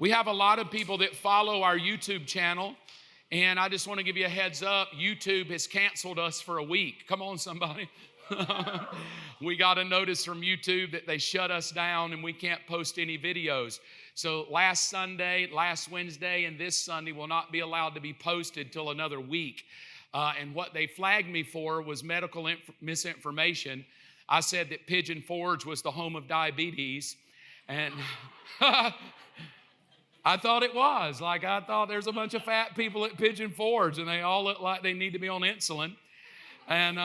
We have a lot of people that follow our YouTube channel, and I just want to give you a heads up. YouTube has canceled us for a week. Come on, somebody. We got a notice from YouTube that they shut us down and we can't post any videos. So last Sunday, last Wednesday, and this Sunday will not be allowed to be posted till another week. And what they flagged me for was medical misinformation. I said that Pigeon Forge was the home of diabetes, and I thought it was. I thought there's a bunch of fat people at Pigeon Forge, and they all look like they need to be on insulin. And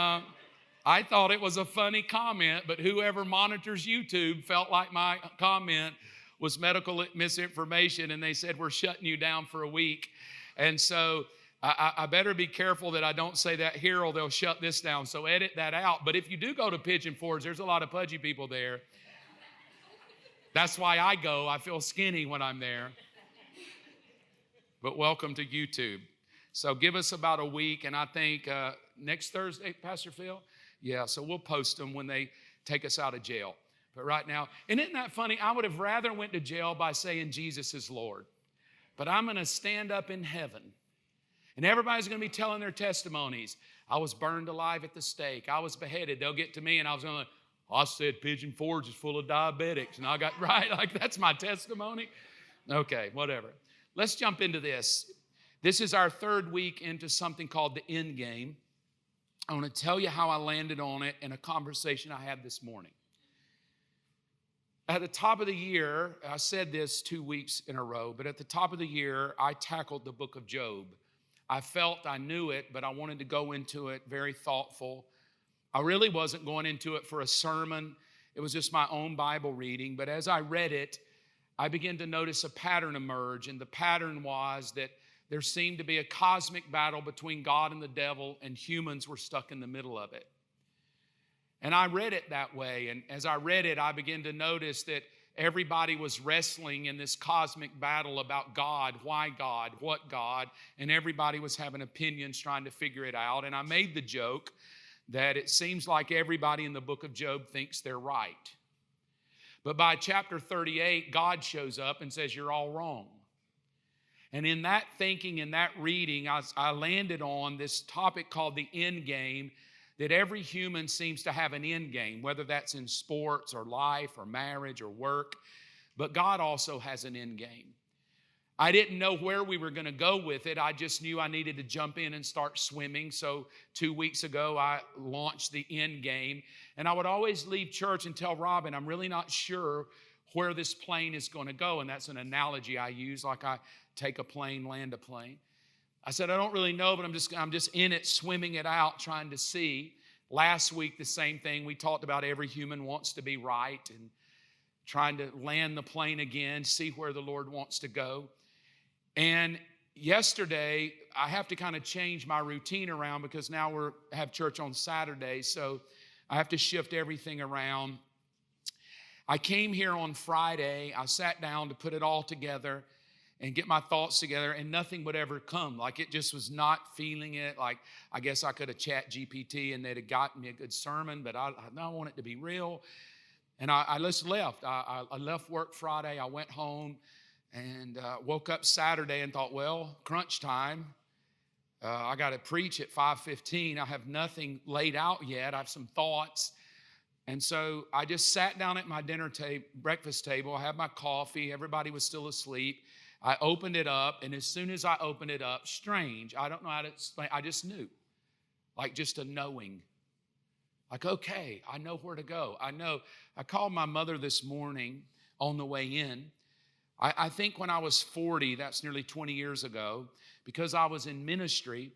I thought it was a funny comment, but whoever monitors YouTube felt like my comment was medical misinformation, and they said, we're shutting you down for a week. And so I better be careful that I don't say that here or they'll shut this down. So edit that out. But if you do go to Pigeon Forge, there's a lot of pudgy people there. That's why I go. I feel skinny when I'm there. But welcome to YouTube. So give us about a week, and I think next Thursday, Pastor Phil? Yeah, so we'll post them when they take us out of jail. But right now, and isn't that funny? I would have rather went to jail by saying Jesus is Lord. But I'm going to stand up in heaven. And everybody's going to be telling their testimonies. I was burned alive at the stake. I was beheaded. They'll get to me and I was going to, I said Pigeon Forge is full of diabetics. And I got right, that's my testimony. Okay, whatever. Let's jump into this. This is our third week into something called the End Game. I want to tell you how I landed on it in a conversation I had this morning. At the top of the year, I said this 2 weeks in a row, but at the top of the year, I tackled the book of Job. I felt I knew it, but I wanted to go into it very thoughtful. I really wasn't going into it for a sermon. It was just my own Bible reading. But as I read it, I began to notice a pattern emerge. And the pattern was that there seemed to be a cosmic battle between God and the devil, and humans were stuck in the middle of it. And I read it that way. And as I read it, I began to notice that everybody was wrestling in this cosmic battle about God, why God, what God, and everybody was having opinions trying to figure it out. And I made the joke that it seems like everybody in the book of Job thinks they're right. But by chapter 38, God shows up and says, you're all wrong. And in that thinking, in that reading, I landed on this topic called the end game, that every human seems to have an end game, whether that's in sports or life or marriage or work. But God also has an end game. I didn't know where we were going to go with it. I just knew I needed to jump in and start swimming. So 2 weeks ago, I launched the end game. And I would always leave church and tell Robin, I'm really not sure where this plane is going to go. And that's an analogy I use, like I take a plane, land a plane. I said, I don't really know, but I'm just in it, swimming it out, trying to see. Last week, the same thing. We talked about every human wants to be right and trying to land the plane again, see where the Lord wants to go. And yesterday, I have to kind of change my routine around because now we have church on Saturday, so I have to shift everything around. I came here on Friday. I sat down to put it all together and get my thoughts together, and nothing would ever come. Like, it just was not feeling it. Like, I guess I could have chat GPT and they'd have gotten me a good sermon, but I want it to be real. And I just left. I left work Friday. I went home and woke up Saturday and thought, well, crunch time. I got to preach at 5:15. I have nothing laid out yet. I have some thoughts. And so I just sat down at my breakfast table. I had my coffee. Everybody was still asleep. I opened it up, and as soon as I opened it up, strange, I don't know how to explain, I just knew, like just a knowing. Like, okay, I know where to go. I know. I called my mother this morning on the way in. I think when I was 40, that's nearly 20 years ago, because I was in ministry,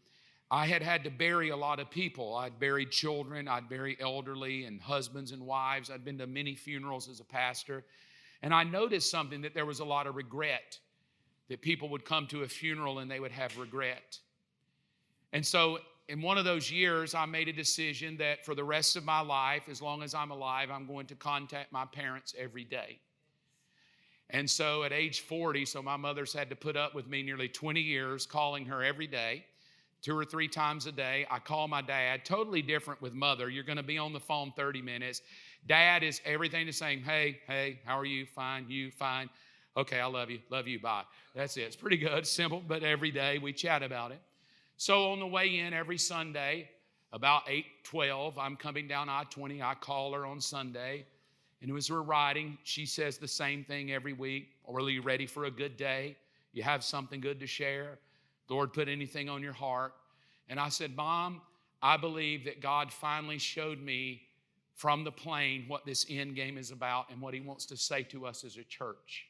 I had to bury a lot of people. I'd buried children, I'd buried elderly and husbands and wives. I'd been to many funerals as a pastor. And I noticed something, that there was a lot of regret, that people would come to a funeral and they would have regret. And so in one of those years, I made a decision that for the rest of my life, as long as I'm alive, I'm going to contact my parents every day. And so at age 40, so my mother's had to put up with me nearly 20 years, calling her every day, 2 or 3 times a day. I call my dad, totally different with mother. You're going to be on the phone 30 minutes. Dad is everything the same. Hey, how are you? Fine, you, fine. Okay, I love you. Love you. Bye. That's it. It's pretty good. Simple, but every day we chat about it. So on the way in every Sunday, about 8:12, I'm coming down I-20. I call her on Sunday. And as we're riding, she says the same thing every week. Are you ready for a good day? You have something good to share? The Lord put anything on your heart? And I said, Mom, I believe that God finally showed me from the plane what this end game is about and what He wants to say to us as a church.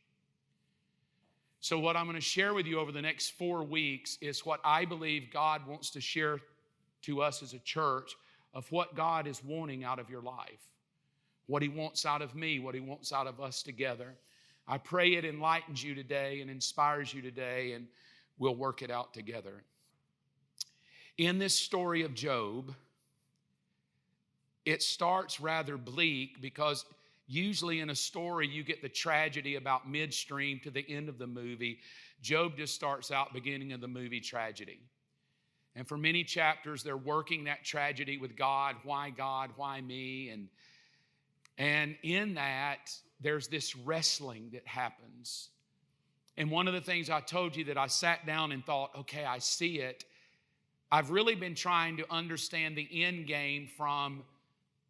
So what I'm going to share with you over the next 4 weeks is what I believe God wants to share to us as a church of what God is wanting out of your life, what He wants out of me, what He wants out of us together. I pray it enlightens you today and inspires you today, and we'll work it out together. In this story of Job, it starts rather bleak because usually in a story you get the tragedy about midstream to the end of the movie. Job just starts out beginning of the movie tragedy. And for many chapters, they're working that tragedy with God. Why God? Why me? And in that, there's this wrestling that happens. And one of the things I told you that I sat down and thought, okay, I see it. I've really been trying to understand the end game from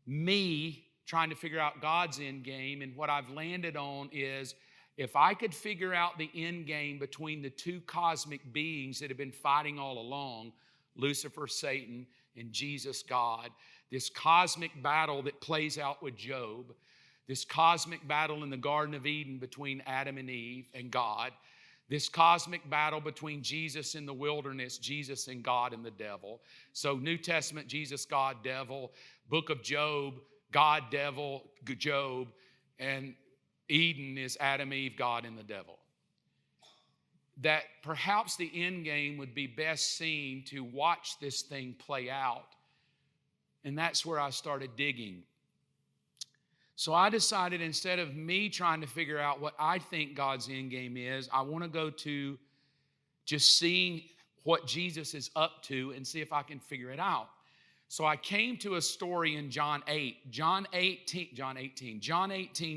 me trying to figure out God's end game. And what I've landed on is if I could figure out the end game between the two cosmic beings that have been fighting all along, Lucifer, Satan, and Jesus, God, this cosmic battle that plays out with Job, this cosmic battle in the Garden of Eden between Adam and Eve and God, this cosmic battle between Jesus in the wilderness, Jesus and God and the devil. So New Testament, Jesus, God, devil. Book of Job, God, devil, Job. And Eden is Adam, Eve, God, and the devil. That perhaps the end game would be best seen to watch this thing play out. And that's where I started digging. So I decided instead of me trying to figure out what I think God's end game is, I want to go to just seeing what Jesus is up to and see if I can figure it out. So I came to a story in John 18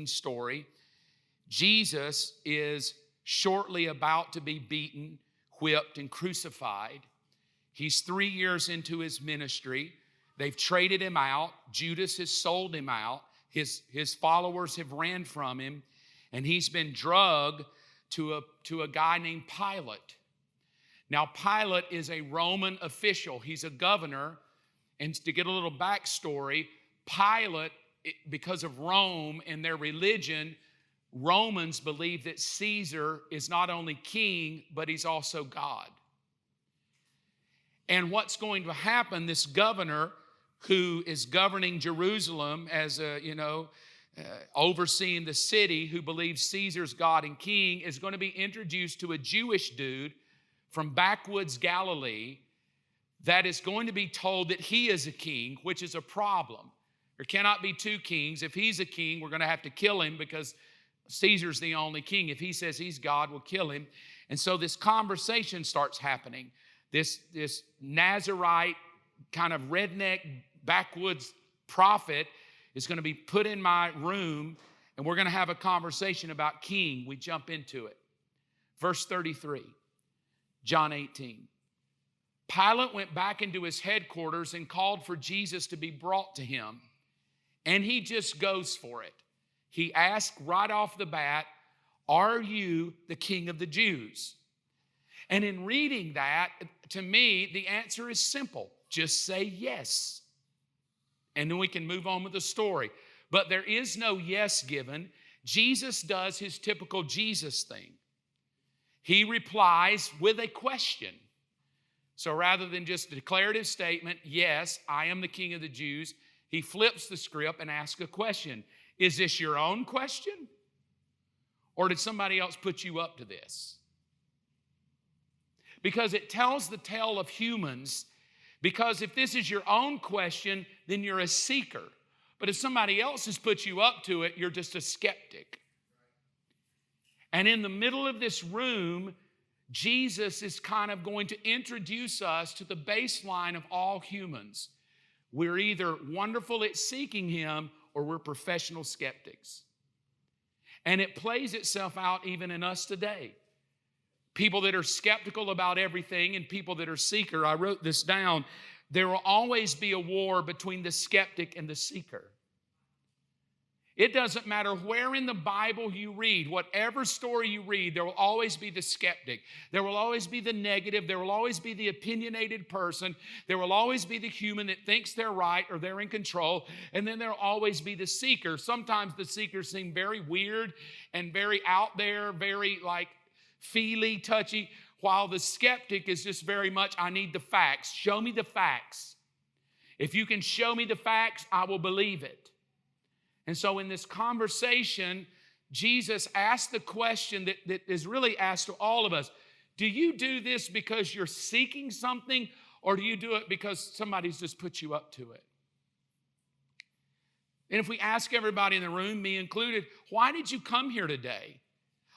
story. Jesus is shortly about to be beaten, whipped, and crucified. He's 3 years into his ministry. They've traded him out. Judas has sold him out. His followers have ran from him, and he's been drugged to a guy named Pilate. Now, Pilate is a Roman official. He's a governor. And to get a little backstory, Pilate, because of Rome and their religion, Romans believe that Caesar is not only king, but he's also God. And what's going to happen, this governor who is governing Jerusalem as overseeing the city, who believes Caesar's God and king, is going to be introduced to a Jewish dude from backwoods Galilee that is going to be told that he is a king, which is a problem. There cannot be two kings. If he's a king, we're going to have to kill him because Caesar's the only king. If he says he's God, we'll kill him. And so this conversation starts happening. This Nazarite kind of redneck backwoods prophet is going to be put in my room, and we're going to have a conversation about king. We jump into it. Verse 33, John 18. Pilate went back into his headquarters and called for Jesus to be brought to him. And he just goes for it. He asked right off the bat, "Are you the King of the Jews?" And in reading that, to me, the answer is simple. Just say yes. And then we can move on with the story. But there is no yes given. Jesus does his typical Jesus thing. He replies with a question. So rather than just a declarative statement, yes, I am the King of the Jews, he flips the script and asks a question. Is this your own question? Or did somebody else put you up to this? Because it tells the tale of humans. Because if this is your own question, then you're a seeker. But if somebody else has put you up to it, you're just a skeptic. And in the middle of this room, Jesus is kind of going to introduce us to the baseline of all humans. We're either wonderful at seeking him or we're professional skeptics. And it plays itself out even in us today. People that are skeptical about everything and people that are seeker. I wrote this down. There will always be a war between the skeptic and the seeker. It doesn't matter where in the Bible you read, whatever story you read, there will always be the skeptic. There will always be the negative. There will always be the opinionated person. There will always be the human that thinks they're right or they're in control. And then there will always be the seeker. Sometimes the seekers seem very weird and very out there, very like feely, touchy, while the skeptic is just very much, I need the facts. Show me the facts. If you can show me the facts, I will believe it. And so in this conversation, Jesus asked the question that is really asked to all of us. Do you do this because you're seeking something, or do you do it because somebody's just put you up to it? And if we ask everybody in the room, me included, why did you come here today?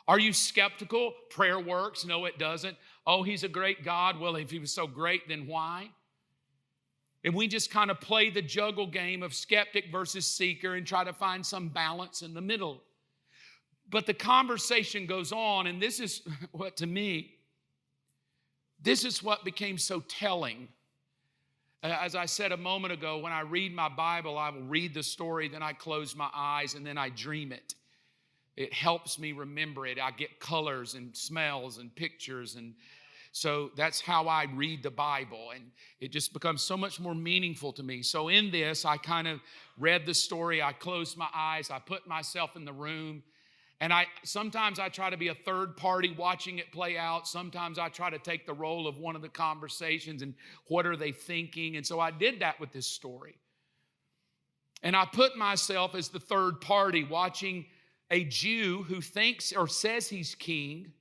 Are you skeptical? Prayer works. No, it doesn't. Oh, he's a great God. Well, if he was so great, then why? And we just kind of play the juggle game of skeptic versus seeker and try to find some balance in the middle. But the conversation goes on, and this is what, to me, this is what became so telling. As I said a moment ago, when I read my Bible, I will read the story, then I close my eyes, and then I dream it. It helps me remember it. I get colors and smells and pictures, and so that's how I read the Bible, and it just becomes so much more meaningful to me. So in this, I kind of read the story. I closed my eyes. I put myself in the room, and sometimes I try to be a third party watching it play out. Sometimes I try to take the role of one of the conversations and what are they thinking, and so I did that with this story. And I put myself as the third party watching a Jew who thinks or says he's king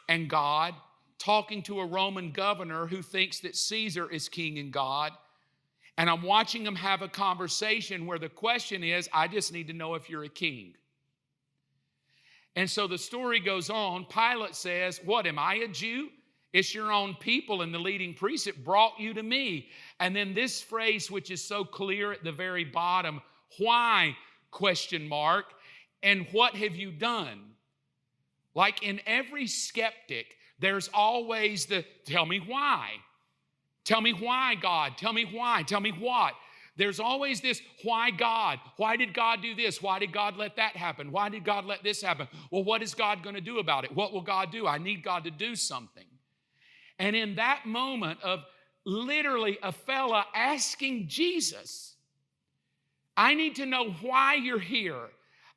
and God, talking to a Roman governor who thinks that Caesar is king and God. And I'm watching them have a conversation where the question is, I just need to know if you're a king. And so the story goes on. Pilate says, what, am I a Jew? It's your own people and the leading priests that brought you to me. And then this phrase, which is so clear at the very bottom, why, question mark, and what have you done? Like in every skeptic, there's always the, tell me why. Tell me why, God. Tell me why. Tell me what. There's always this, why God? Why did God do this? Why did God let that happen? Why did God let this happen? Well, what is God going to do about it? What will God do? I need God to do something. And in that moment of literally a fella asking Jesus, I need to know why you're here.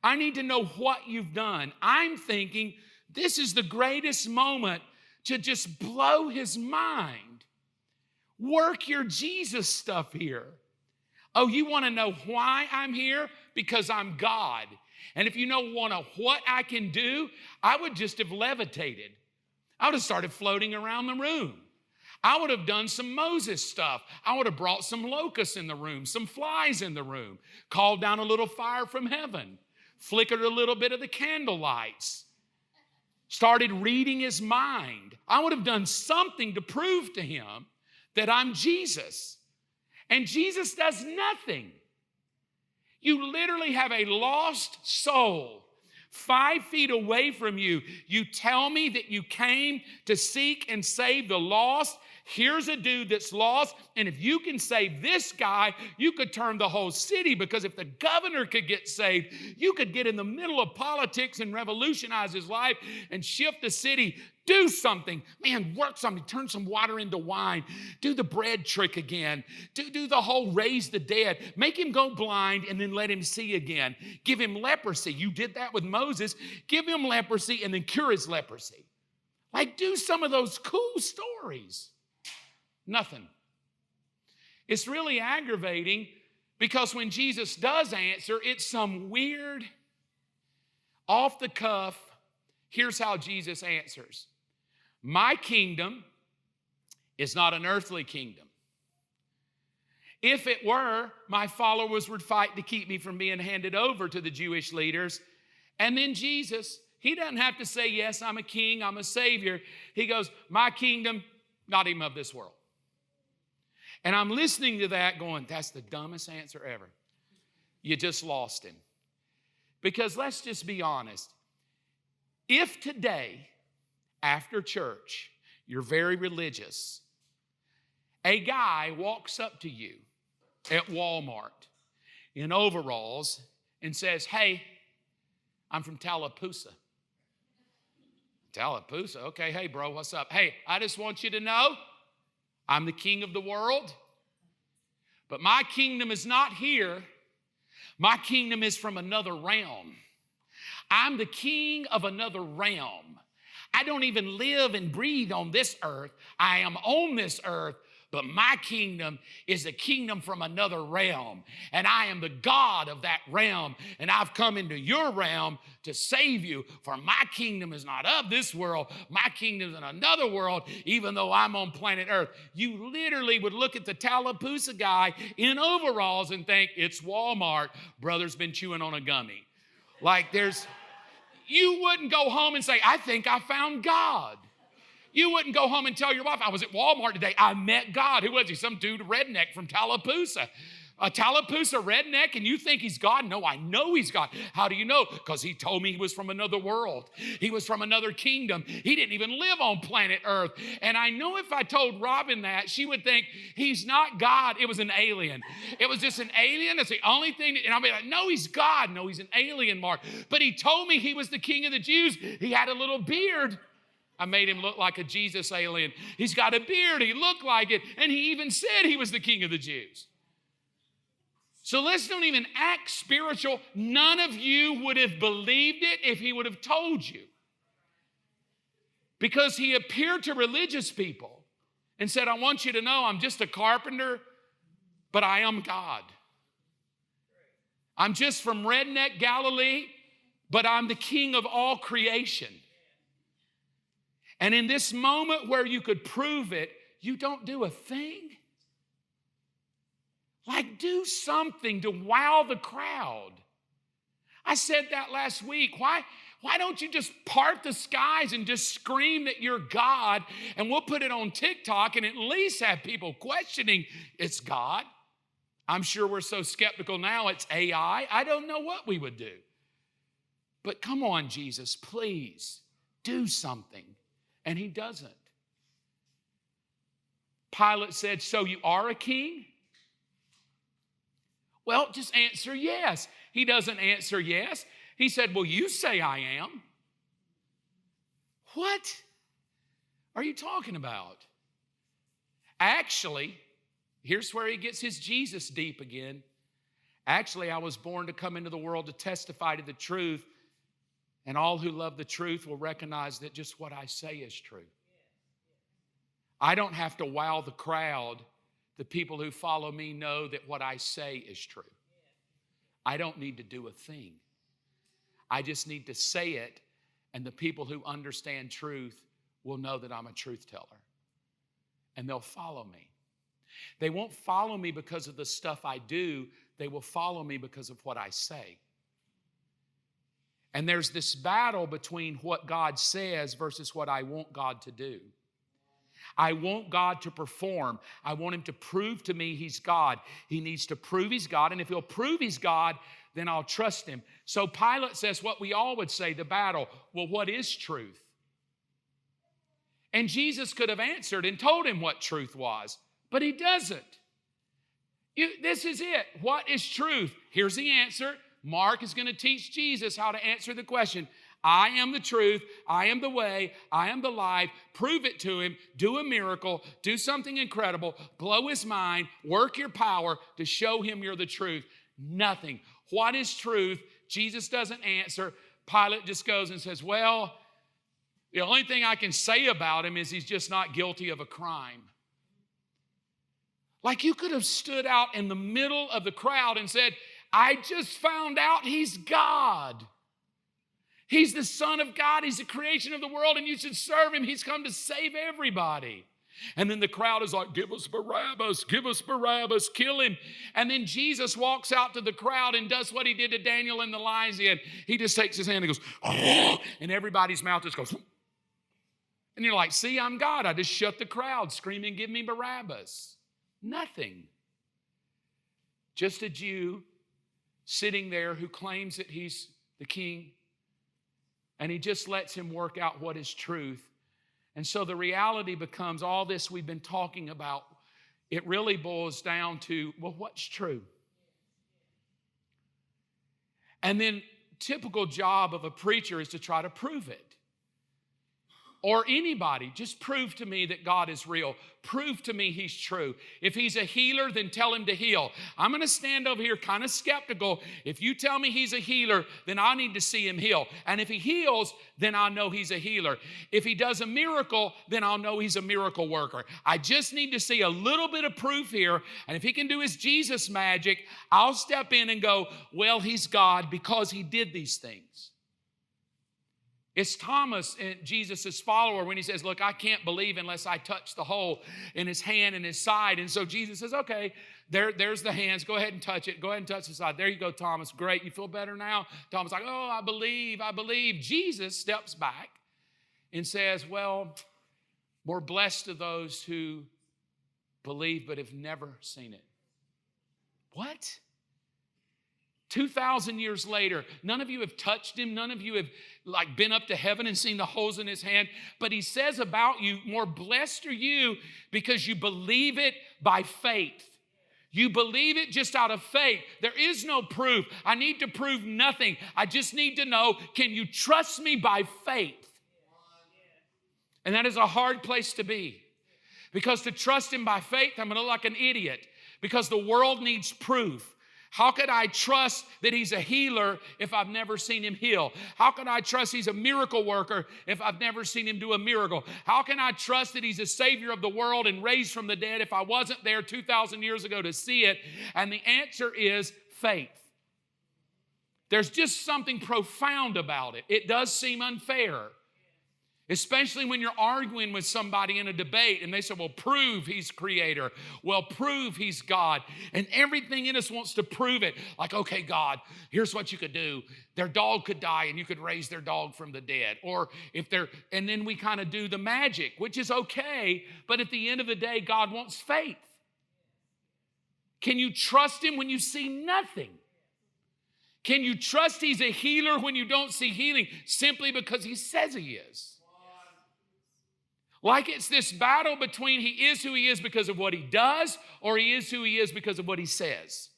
I need to know what you've done. I'm thinking this is the greatest moment to just blow his mind. Work your Jesus stuff here. Oh, you want to know why I'm here? Because I'm God. And if you don't want to what I can do, I would just have levitated. I would have started floating around the room. I would have done some Moses stuff. I would have brought some locusts in the room, some flies in the room, called down a little fire from heaven, flickered a little bit of the candle lights, started reading his mind. I would have done something to prove to him that I'm Jesus. And Jesus does nothing. You literally have a lost soul 5 feet away from you. You tell me that you came to seek and save the lost. Here's a dude that's lost, and if you can save this guy, you could turn the whole city, because if the governor could get saved, you could get in the middle of politics and revolutionize his life and shift the city. Do something. Man, work something. Turn some water into wine. Do the bread trick again. Do the whole raise the dead. Make him go blind and then let him see again. Give him leprosy. You did that with Moses. Give him leprosy and then cure his leprosy. Like, do some of those cool stories. Nothing. It's really aggravating, because when Jesus does answer, it's some weird, off the cuff, here's how Jesus answers. My kingdom is not an earthly kingdom. If it were, my followers would fight to keep me from being handed over to the Jewish leaders. And then Jesus, he doesn't have to say, yes, I'm a king, I'm a savior. He goes, my kingdom, not even of this world. And I'm listening to that going, that's the dumbest answer ever. You just lost him. Because let's just be honest. If today, after church, you're very religious, a guy walks up to you at Walmart in overalls and says, "Hey, I'm from Tallapoosa." Tallapoosa? Okay, hey bro, what's up? Hey, I just want you to know I'm the king of the world, but my kingdom is not here. My kingdom is from another realm. I'm the king of another realm. I don't even live and breathe on this earth. I am on this earth, but my kingdom is a kingdom from another realm. And I am the God of that realm. And I've come into your realm to save you. For my kingdom is not of this world. My kingdom is in another world, even though I'm on planet Earth. You literally would look at the Tallapoosa guy in overalls and think, it's Walmart. Brother's been chewing on a gummy. Like you wouldn't go home and say, I think I found God. You wouldn't go home and tell your wife, I was at Walmart today. I met God. Who was he? Some dude, a redneck from Tallapoosa. A Tallapoosa redneck, and you think he's God? No, I know he's God. How do you know? Because he told me he was from another world. He was from another kingdom. He didn't even live on planet Earth. And I know if I told Robin that, she would think he's not God. It was an alien. It was just an alien. That's the only thing. And I'll be like, no, he's God. No, he's an alien, Mark. But he told me he was the king of the Jews. He had a little beard. I made him look like a Jesus alien. He's got a beard. He looked like it. And he even said he was the king of the Jews. So let's don't even act spiritual. None of you would have believed it if he would have told you. Because he appeared to religious people and said, I want you to know I'm just a carpenter, but I am God. I'm just from redneck Galilee, but I'm the king of all creation. And in this moment where you could prove it, you don't do a thing. Like, do something to wow the crowd. I said that last week. Why don't you just part the skies and just scream that you're God, and we'll put it on TikTok and at least have people questioning it's God. I'm sure we're so skeptical now it's AI. I don't know what we would do. But come on, Jesus, please do something. And he doesn't. Pilate said, so you are a king? Well, just answer yes. He doesn't answer yes. He said, well, you say I am. What are you talking about? Actually, here's where he gets his Jesus deep again. Actually, I was born to come into the world to testify to the truth, and all who love the truth will recognize that just what I say is true. I don't have to wow the crowd. The people who follow me know that what I say is true. I don't need to do a thing. I just need to say it, and the people who understand truth will know that I'm a truth teller. And they'll follow me. They won't follow me because of the stuff I do. They will follow me because of what I say. And there's this battle between what God says versus what I want God to do. I want God to perform. I want him to prove to me he's God. He needs to prove he's God, and if he'll prove he's God, then I'll trust him. So Pilate says what we all would say, the battle. Well, what is truth? And Jesus could have answered and told him what truth was, but he doesn't. This is it. What is truth? Here's the answer. Mark is going to teach Jesus how to answer the question. I am the truth. I am the way. I am the life. Prove it to him. Do a miracle. Do something incredible. Blow his mind. Work your power to show him you're the truth. Nothing. What is truth? Jesus doesn't answer. Pilate just goes and says, well, the only thing I can say about him is he's just not guilty of a crime. Like you could have stood out in the middle of the crowd and said, I just found out he's God. He's the Son of God. He's the creation of the world, and you should serve him. He's come to save everybody. And then the crowd is like, give us Barabbas, kill him. And then Jesus walks out to the crowd and does what he did to Daniel in the lion's den. He just takes his hand and goes, and everybody's mouth just goes, and you're like, see, I'm God. I just shut the crowd screaming, give me Barabbas. Nothing. Just a Jew sitting there who claims that he's the king, and he just lets him work out what is truth. And so the reality becomes all this we've been talking about, it really boils down to, well, what's true? And then typical job of a preacher is to try to prove it. Or anybody, just prove to me that God is real. Prove to me He's true. If He's a healer, then tell Him to heal. I'm going to stand over here kind of skeptical. If you tell me He's a healer, then I need to see Him heal. And if He heals, then I'll know He's a healer. If He does a miracle, then I'll know He's a miracle worker. I just need to see a little bit of proof here. And if He can do His Jesus magic, I'll step in and go, well, He's God because He did these things. It's Thomas, Jesus' follower, when he says, look, I can't believe unless I touch the hole in His hand and His side. And so Jesus says, okay, there's the hands. Go ahead and touch it. Go ahead and touch the side. There you go, Thomas. Great. You feel better now? Thomas like, oh, I believe. Jesus steps back and says, well, we're blessed to those who believe but have never seen it. What? 2,000 years later, none of you have touched Him. None of you have been up to heaven and seen the holes in His hand. But He says about you, more blessed are you because you believe it by faith. You believe it just out of faith. There is no proof. I need to prove nothing. I just need to know, can you trust me by faith? And that is a hard place to be. Because to trust Him by faith, I'm going to look like an idiot. Because the world needs proof. How could I trust that He's a healer if I've never seen Him heal? How can I trust He's a miracle worker if I've never seen Him do a miracle? How can I trust that He's a Savior of the world and raised from the dead if I wasn't there 2,000 years ago to see it? And the answer is faith. There's just something profound about it. It does seem unfair. Especially when you're arguing with somebody in a debate and they say, well, prove He's creator. Well, prove He's God. And everything in us wants to prove it. Like, okay, God, here's what you could do. Their dog could die and you could raise their dog from the dead. Or and then we kind of do the magic, which is okay. But at the end of the day, God wants faith. Can you trust Him when you see nothing? Can you trust He's a healer when you don't see healing simply because He says He is? Like it's this battle between He is who He is because of what He does, or He is who He is because of what He says.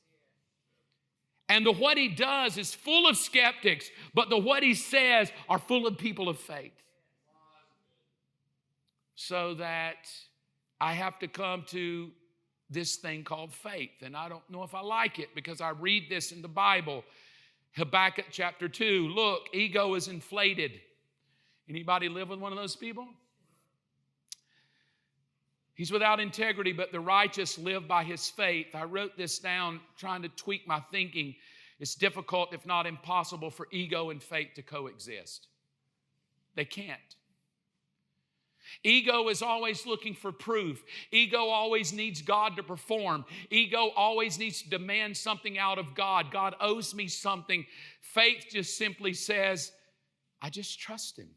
And the what He does is full of skeptics, but the what He says are full of people of faith. So that I have to come to this thing called faith. And I don't know if I like it because I read this in the Bible. Habakkuk chapter 2. Look, ego is inflated. Anybody live with one of those people? He's without integrity, but the righteous live by his faith. I wrote this down trying to tweak my thinking. It's difficult, if not impossible, for ego and faith to coexist. They can't. Ego is always looking for proof. Ego always needs God to perform. Ego always needs to demand something out of God. God owes me something. Faith just simply says, I just trust Him.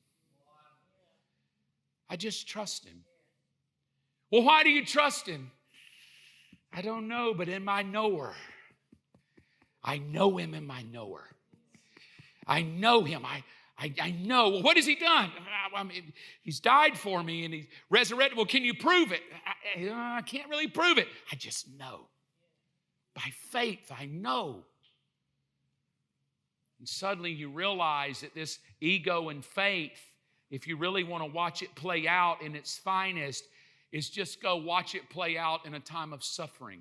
I just trust Him. Well, why do you trust Him? I don't know, but in my knower, I know Him in my knower. I know Him. I know. Well, what has He done? I mean, He's died for me and He's resurrected. Well, can you prove it? I can't really prove it. I just know. By faith, I know. And suddenly you realize that this ego and faith, if you really want to watch it play out in its finest, is just go watch it play out in a time of suffering.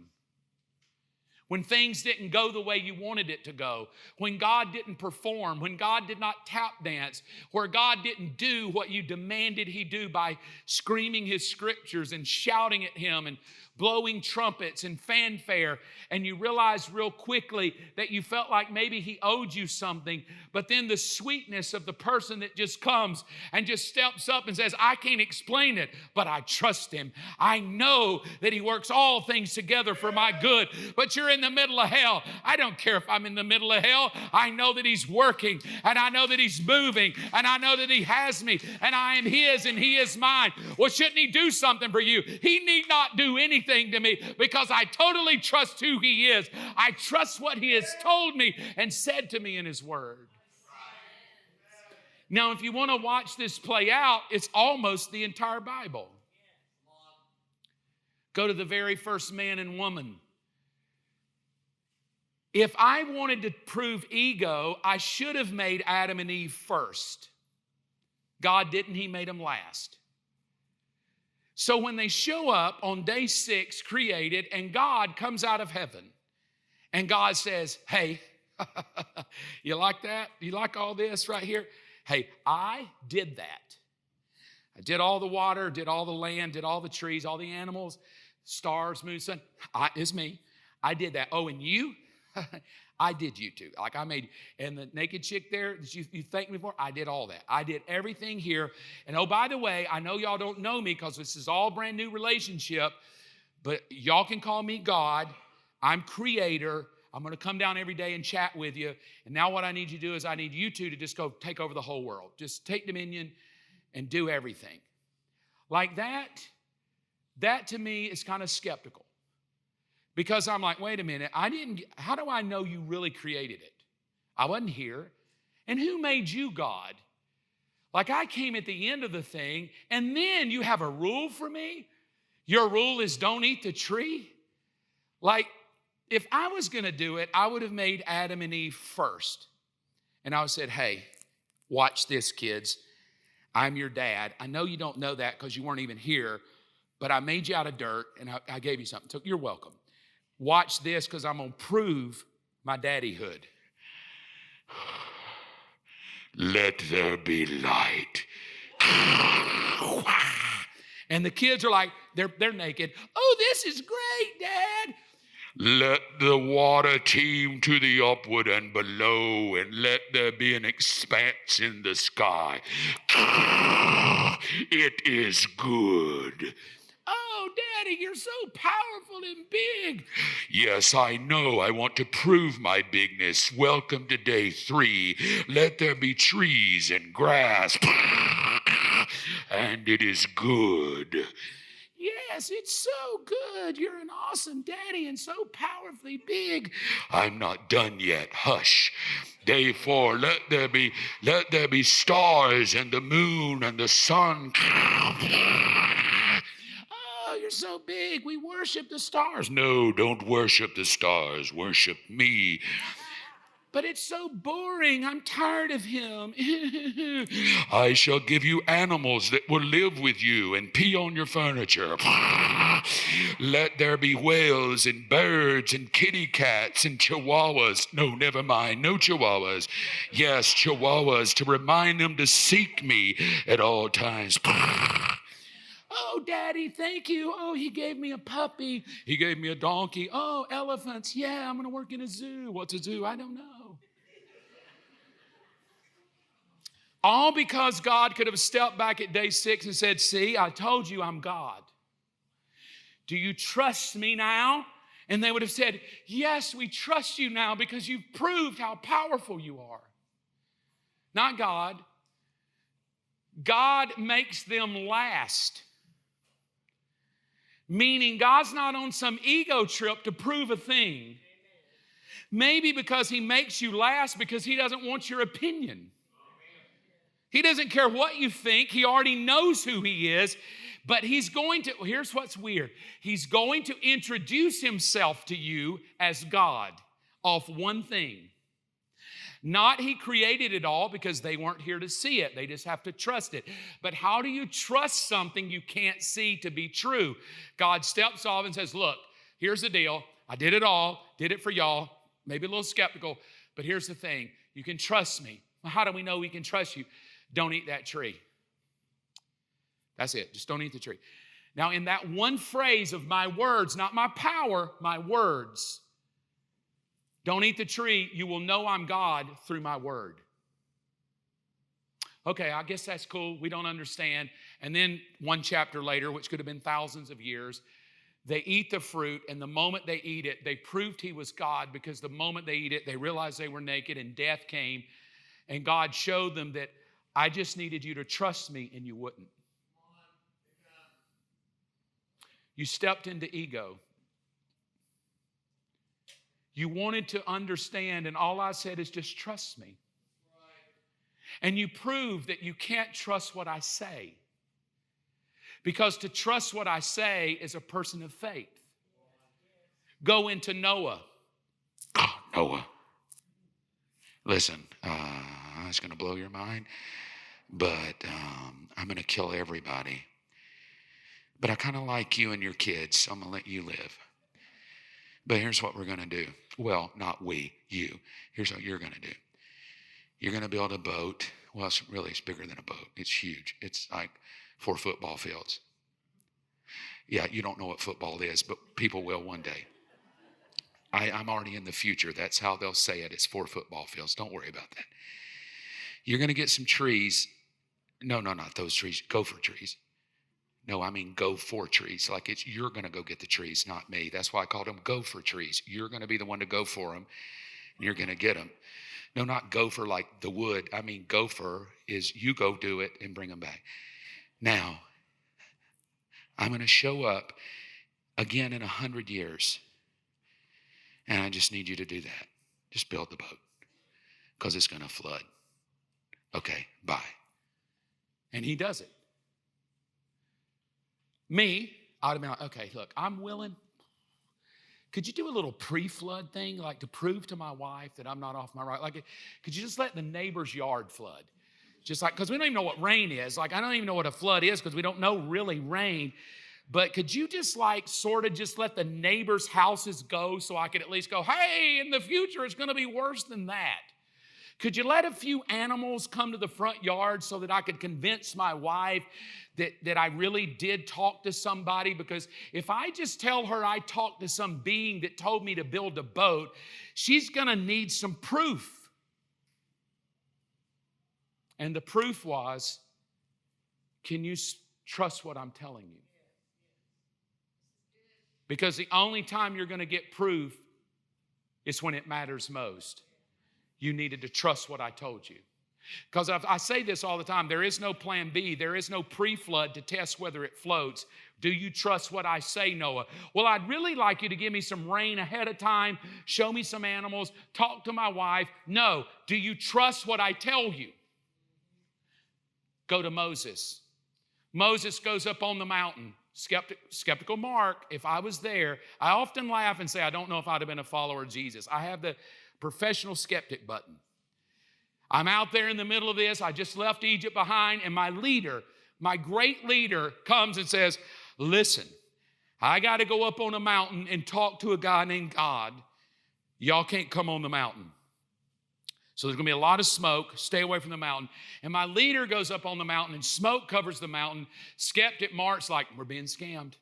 When things didn't go the way you wanted it to go, when God didn't perform, when God did not tap dance, where God didn't do what you demanded He do by screaming His scriptures and shouting at Him and blowing trumpets and fanfare, and you realized real quickly that you felt like maybe He owed you something, but then the sweetness of the person that just comes and just steps up and says, I can't explain it, but I trust Him. I know that He works all things together for my good, but you're in the middle of hell. I don't care if I'm in the middle of hell. I know that He's working, and I know that He's moving, and I know that He has me, and I am His, and He is mine. Well, shouldn't He do something for you? He need not do anything to me because I totally trust who He is. I trust what He has told me and said to me in His Word. Now, if you want to watch this play out, it's almost the entire Bible. Go to the very first man and woman. If I wanted to prove ego, I should have made Adam and Eve first. God didn't, He made them last. So when they show up on day 6, created, and God comes out of heaven, and God says, hey, you like that? You like all this right here? Hey, I did that. I did all the water, did all the land, did all the trees, all the animals, stars, moon, sun. It's me. I did that. Oh, and you? I did you too. Like I made, and the naked chick there that you thanked me for, I did all that. I did everything here. And oh, by the way, I know y'all don't know me because this is all brand new relationship, but y'all can call me God. I'm creator. I'm going to come down every day and chat with you. And now what I need you to do is I need you two to just go take over the whole world. Just take dominion and do everything. Like that to me is kind of skeptical. Because I'm like, wait a minute, how do I know you really created it? I wasn't here. And who made you God? Like I came at the end of the thing, and then you have a rule for me? Your rule is don't eat the tree? Like, if I was going to do it, I would have made Adam and Eve first. And I would have said, hey, watch this, kids. I'm your dad. I know you don't know that because you weren't even here, but I made you out of dirt, and I gave you something. So you're welcome. Watch this because I'm going to prove my daddyhood. Let there be light. And the kids are like, they're naked. Oh, this is great, Dad. Let the water teem to the upward and below, and let there be an expanse in the sky. It is good. Oh, Daddy, you're so powerful and big. Yes, I know. I want to prove my bigness. Welcome to day 3. Let there be trees and grass. And it is good. Yes, it's so good. You're an awesome daddy and so powerfully big. I'm not done yet. Hush. Day 4, let there be stars and the moon and the sun. Oh, you're so big. We worship the stars. No, don't worship the stars. Worship me. But it's so boring. I'm tired of him. I shall give you animals that will live with you and pee on your furniture. Let there be whales and birds and kitty cats and chihuahuas. No, never mind. No chihuahuas. Yes, chihuahuas to remind them to seek me at all times. Oh, Daddy, thank you. Oh, he gave me a puppy. He gave me a donkey. Oh, elephants. Yeah, I'm going to work in a zoo. What's a zoo? I don't know. All because God could have stepped back at day 6 and said, see, I told you I'm God. Do you trust me now? And they would have said, yes, we trust you now because you've proved how powerful you are. Not God. God makes them last. Meaning God's not on some ego trip to prove a thing. Maybe because he makes you last because he doesn't want your opinion. He doesn't care what you think. He already knows who he is. But he's going to, here's what's weird. He's going to introduce himself to you as God off one thing. Not he created it all because they weren't here to see it. They just have to trust it. But how do you trust something you can't see to be true? God steps off and says, look, here's the deal. I did it all, did it for y'all. Maybe a little skeptical, but here's the thing. You can trust me. Well, how do we know we can trust you? Don't eat that tree. That's it. Just don't eat the tree. Now, in that one phrase of my words, not my power, my words, don't eat the tree, you will know I'm God through my word. Okay, I guess that's cool. We don't understand. And then one chapter later, which could have been thousands of years, they eat the fruit, and the moment they eat it, they proved he was God because the moment they eat it, they realized they were naked and death came. And God showed them that I just needed you to trust me, and you wouldn't. You stepped into ego. You wanted to understand, and all I said is just trust me. And you prove that you can't trust what I say. Because to trust what I say is a person of faith. Go into Noah. Oh, Noah. Listen, it's going to blow your mind, but I'm going to kill everybody. But I kind of like you and your kids, so I'm going to let you live. But here's what we're going to do. Well, not we, you. Here's what you're going to do. You're going to build a boat. Well, it's bigger than a boat. It's huge. It's like 4 football fields. Yeah, you don't know what football is, but people will one day. I'm already in the future. That's how they'll say it. It's 4 football fields. Don't worry about that. You're going to get some trees. No, not those trees. Gopher trees. No, I mean go for trees. Like you're going to go get the trees, not me. That's why I called them gopher trees. You're going to be the one to go for them, and you're going to get them. No, not gopher like the wood. I mean gopher is you go do it and bring them back. Now, I'm going to show up again in 100 years. And I just need you to do that. Just build the boat because it's going to flood. Okay, bye. And he does it. Me, I'd have been like, okay, look, I'm willing. Could you do a little pre-flood thing, like to prove to my wife that I'm not off my right? Like, could you just let the neighbor's yard flood? Just like, because we don't even know what rain is. Like, I don't even know what a flood is because we don't know really rain. But could you just like sort of just let the neighbors' houses go so I could at least go, hey, in the future it's going to be worse than that? Could you let a few animals come to the front yard so that I could convince my wife that I really did talk to somebody? Because if I just tell her I talked to some being that told me to build a boat, she's going to need some proof. And the proof was, can you trust what I'm telling you? Because the only time you're going to get proof is when it matters most. You needed to trust what I told you. Because I say this all the time, there is no plan B. There is no pre-flood to test whether it floats. Do you trust what I say, Noah? Well, I'd really like you to give me some rain ahead of time, show me some animals, talk to my wife. No. Do you trust what I tell you? Go to Moses. Moses goes up on the mountain. Skeptical Mark, if I was there, I often laugh and say, I don't know if I'd have been a follower of Jesus. I have the professional skeptic button. I'm out there in the middle of this. I just left Egypt behind, and my leader, my great leader, comes and says, listen, I got to go up on a mountain and talk to a guy named God. Y'all can't come on the mountain. So there's going to be a lot of smoke. Stay away from the mountain. And my leader goes up on the mountain and smoke covers the mountain. Skeptic Mark's like, we're being scammed.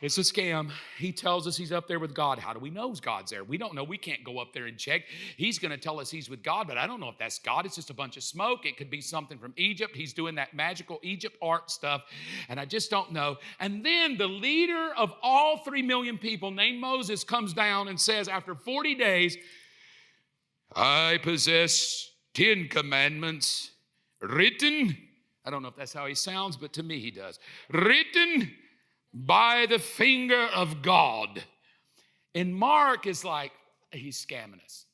It's a scam. He tells us he's up there with God. How do we know God's there? We don't know. We can't go up there and check. He's going to tell us he's with God, but I don't know if that's God. It's just a bunch of smoke. It could be something from Egypt. He's doing that magical Egypt art stuff, and I just don't know. And then the leader of all 3 million people named Moses comes down and says, after 40 days, I possess 10 commandments written. I don't know if that's how he sounds, but to me he does. Written by the finger of God. And Mark is like, he's scamming us.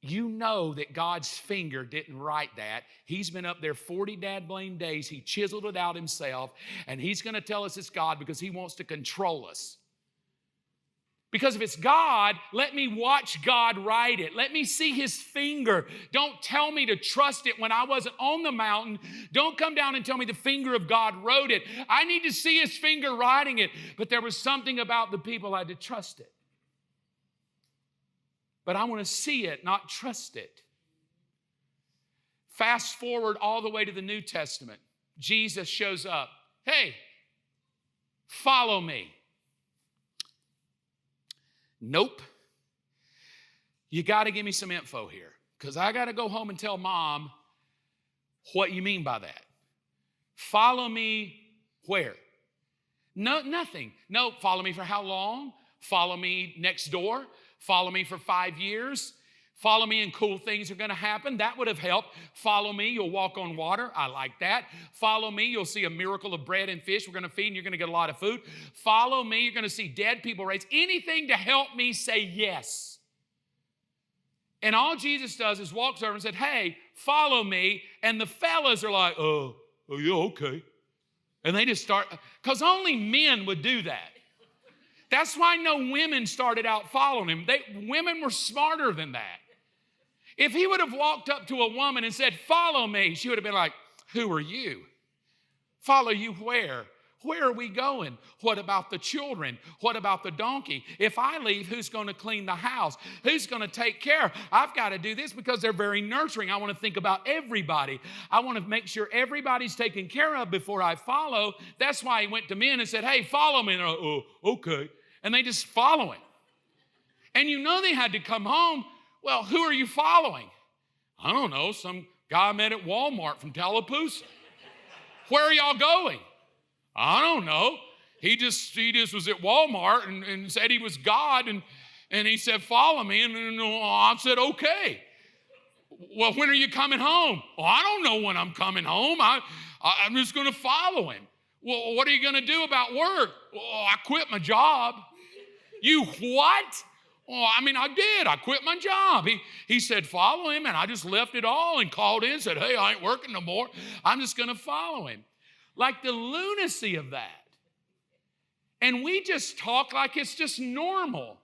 You know that God's finger didn't write that. He's been up there 40 dad blame days. He chiseled it out himself. And he's going to tell us it's God because he wants to control us. Because if it's God, let me watch God write it. Let me see his finger. Don't tell me to trust it when I wasn't on the mountain. Don't come down and tell me the finger of God wrote it. I need to see his finger writing it. But there was something about the people I had to trust it. But I want to see it, not trust it. Fast forward all the way to the New Testament. Jesus shows up. Hey, follow me. Nope. You got to give me some info here because I got to go home and tell mom what you mean by that. Follow me where? No, nothing. No, follow me for how long? Follow me next door. Follow me for 5 years. Follow me and cool things are going to happen. That would have helped. Follow me, you'll walk on water. I like that. Follow me, you'll see a miracle of bread and fish. We're going to feed and you're going to get a lot of food. Follow me, you're going to see dead people raised. Anything to help me say yes. And all Jesus does is walks over and said, hey, follow me. And the fellas are like, oh yeah, okay. And they just start, because only men would do that. That's why no women started out following him. Women were smarter than that. If he would have walked up to a woman and said, follow me, she would have been like, who are you? Follow you where? Where are we going? What about the children? What about the donkey? If I leave, who's going to clean the house? Who's going to take care? I've got to do this because they're very nurturing. I want to think about everybody. I want to make sure everybody's taken care of before I follow. That's why he went to men and said, hey, follow me. And they're like, oh, okay. And they just follow him. And you know they had to come home. Well, who are you following? I don't know, some guy I met at Walmart from Tallapoosa. Where are y'all going? I don't know. He just was at Walmart and said he was God, and he said, follow me. And I said, okay. Well, when are you coming home? Well, I don't know when I'm coming home. I'm just going to follow him. Well, what are you going to do about work? Well, I quit my job. You what? Well, I did. I quit my job. He said, follow him, and I just left it all and called in and said, hey, I ain't working no more. I'm just going to follow him. Like the lunacy of that. And we just talk like it's just normal.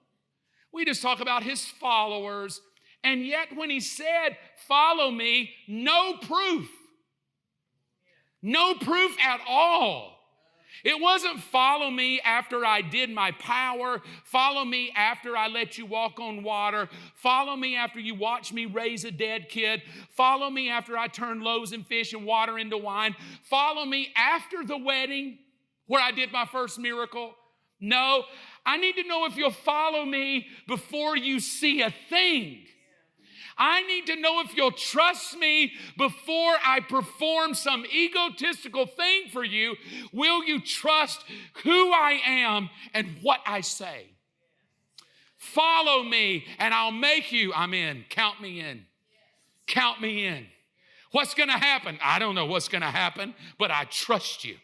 We just talk about his followers. And yet when he said, follow me, no proof. No proof at all. It wasn't follow me after I did my power. Follow me after I let you walk on water. Follow me after you watch me raise a dead kid. Follow me after I turn loaves and fish and water into wine. Follow me after the wedding where I did my first miracle. No, I need to know if you'll follow me before you see a thing. I need to know if you'll trust me before I perform some egotistical thing for you. Will you trust who I am and what I say? Follow me and I'll make you, I'm in. Count me in. Count me in. What's going to happen? I don't know what's going to happen, but I trust you.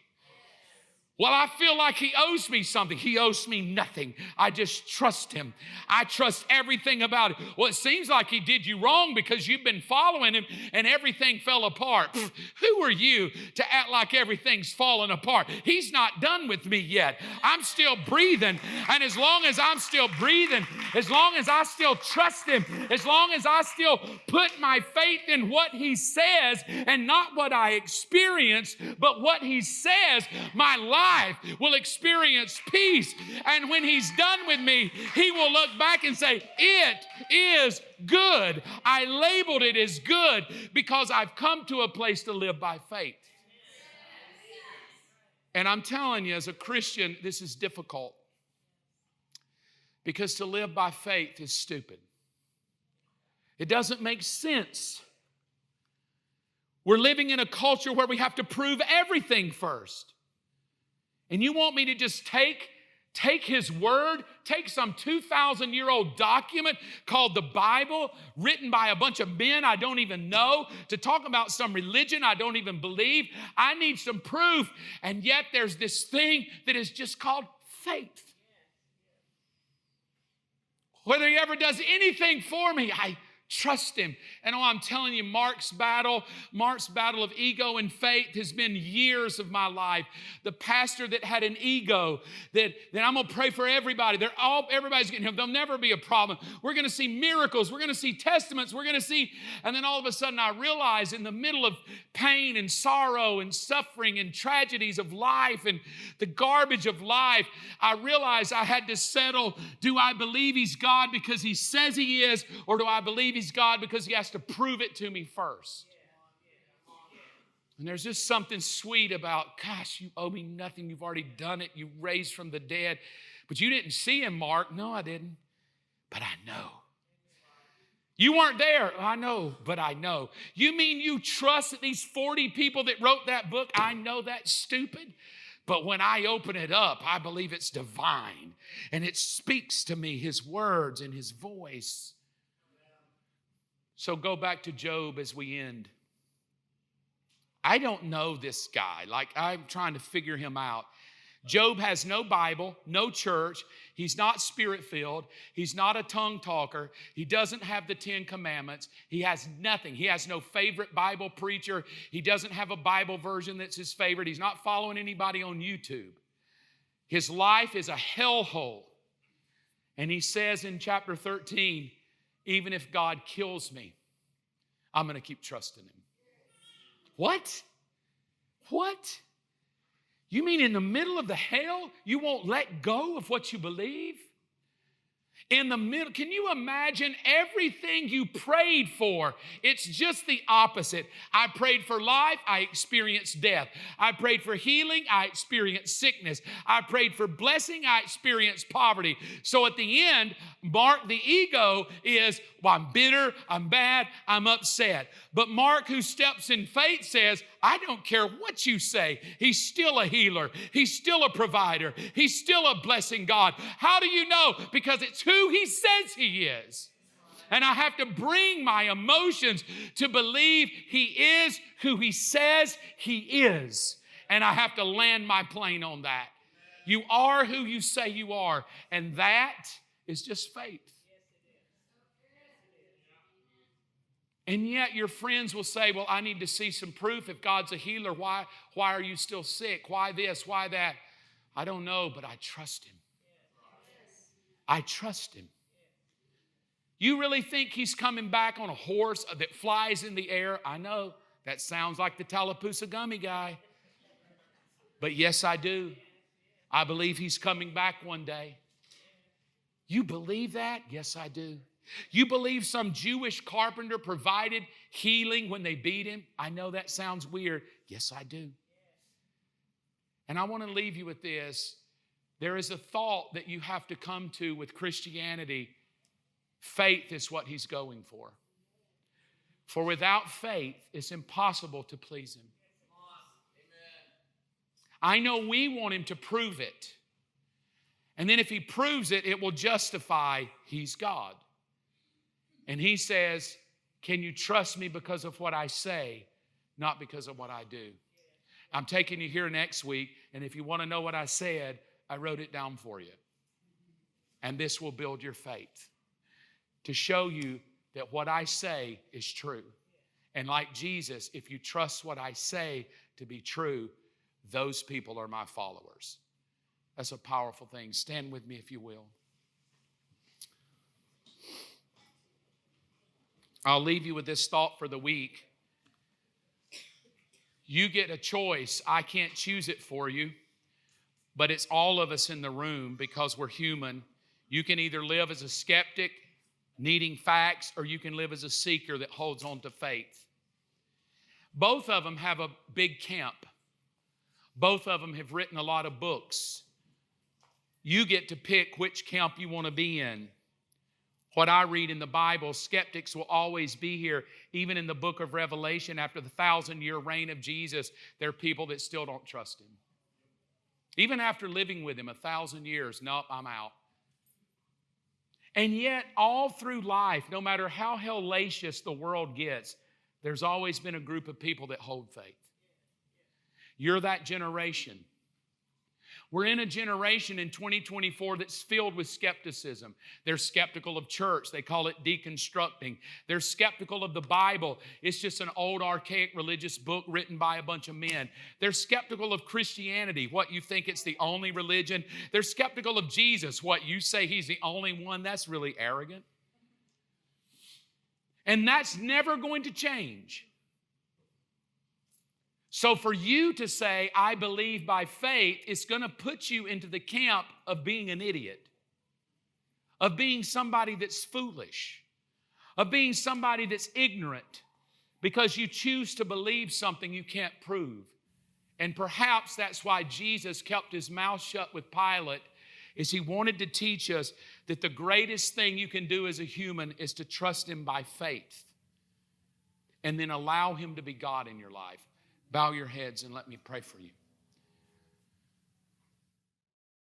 Well, I feel like he owes me something. He owes me nothing. I just trust him. I trust everything about it. Well, it seems like he did you wrong because you've been following him and everything fell apart. Who are you to act like everything's fallen apart? He's not done with me yet. I'm still breathing. And as long as I'm still breathing, as long as I still trust him, as long as I still put my faith in what he says and not what I experience, but what he says, my life will experience peace. And when he's done with me, he will look back and say, it is good. I labeled it as good because I've come to a place to live by faith. And I'm telling you, as a Christian, this is difficult because to live by faith is stupid. It doesn't make sense. We're living in a culture where we have to prove everything first. And you want me to just take his word, take some 2,000-year-old document called the Bible, written by a bunch of men I don't even know, to talk about some religion I don't even believe? I need some proof. And yet there's this thing that is just called faith. Whether he ever does anything for me, I trust him. And I'm telling you, Mark's battle of ego and faith has been years of my life. The pastor that had an ego that I'm going to pray for everybody. Everybody's getting healed. There'll never be a problem. We're going to see miracles. We're going to see testaments. We're going to see. And then all of a sudden I realize in the middle of pain and sorrow and suffering and tragedies of life and the garbage of life, I realized I had to settle. Do I believe he's God because he says he is, or do I believe he's God because he has to prove it to me first? And there's just something sweet about, gosh, you owe me nothing. You've already done it. You raised from the dead. But you didn't see him, Mark. No, I didn't. But I know. You weren't there. I know, but I know. You mean you trust that these 40 people that wrote that book? I know that's stupid. But when I open it up, I believe it's divine. And it speaks to me, his words and his voice. So go back to Job as we end. I don't know this guy. Like, I'm trying to figure him out. Job has no Bible, no church. He's not spirit-filled. He's not a tongue talker. He doesn't have the 10 Commandments. He has nothing. He has no favorite Bible preacher. He doesn't have a Bible version that's his favorite. He's not following anybody on YouTube. His life is a hellhole. And he says in chapter 13, even if God kills me, I'm going to keep trusting him. What? What? You mean in the middle of the hell, you won't let go of what you believe? In the middle, can you imagine everything you prayed for? It's just the opposite. I prayed for life, I experienced death. I prayed for healing, I experienced sickness. I prayed for blessing, I experienced poverty. So at the end, Mark, the ego, is, well, I'm bitter, I'm bad, I'm upset. But Mark, who steps in faith, says, I don't care what you say. He's still a healer. He's still a provider. He's still a blessing God. How do you know? Because it's who he says he is. And I have to bring my emotions to believe he is who he says he is. And I have to land my plane on that. You are who you say you are. And that is just faith. And yet your friends will say, well, I need to see some proof. If God's a healer, why are you still sick? Why this? Why that? I don't know, but I trust him. I trust him. You really think he's coming back on a horse that flies in the air? I know that sounds like the Tallapoosa Gummy guy. But yes, I do. I believe he's coming back one day. You believe that? Yes, I do. You believe some Jewish carpenter provided healing when they beat him? I know that sounds weird. Yes, I do. And I want to leave you with this. There is a thought that you have to come to with Christianity. Faith is what he's going for. For without faith, it's impossible to please him. I know we want him to prove it. And then if he proves it, it will justify he's God. And he says, can you trust me because of what I say, not because of what I do? I'm taking you here next week, and if you want to know what I said, I wrote it down for you. And this will build your faith to show you that what I say is true. And like Jesus, if you trust what I say to be true, those people are my followers. That's a powerful thing. Stand with me if you will. I'll leave you with this thought for the week. You get a choice. I can't choose it for you, but it's all of us in the room because we're human. You can either live as a skeptic, needing facts, or you can live as a seeker that holds on to faith. Both of them have a big camp. Both of them have written a lot of books. You get to pick which camp you want to be in. What I read in the Bible, skeptics will always be here. Even in the book of Revelation, after the 1,000-year reign of Jesus, there are people that still don't trust him. Even after living with him 1,000 years, nope, I'm out. And yet, all through life, no matter how hellacious the world gets, there's always been a group of people that hold faith. You're that generation. We're in a generation in 2024 that's filled with skepticism. They're skeptical of church. They call it deconstructing. They're skeptical of the Bible. It's just an old, archaic religious book written by a bunch of men. They're skeptical of Christianity. What, you think it's the only religion? They're skeptical of Jesus. What, you say he's the only one? That's really arrogant. And that's never going to change. So for you to say, I believe by faith, it's going to put you into the camp of being an idiot, of being somebody that's foolish, of being somebody that's ignorant, because you choose to believe something you can't prove. And perhaps that's why Jesus kept his mouth shut with Pilate, is he wanted to teach us that the greatest thing you can do as a human is to trust him by faith and then allow him to be God in your life. Bow your heads and let me pray for you.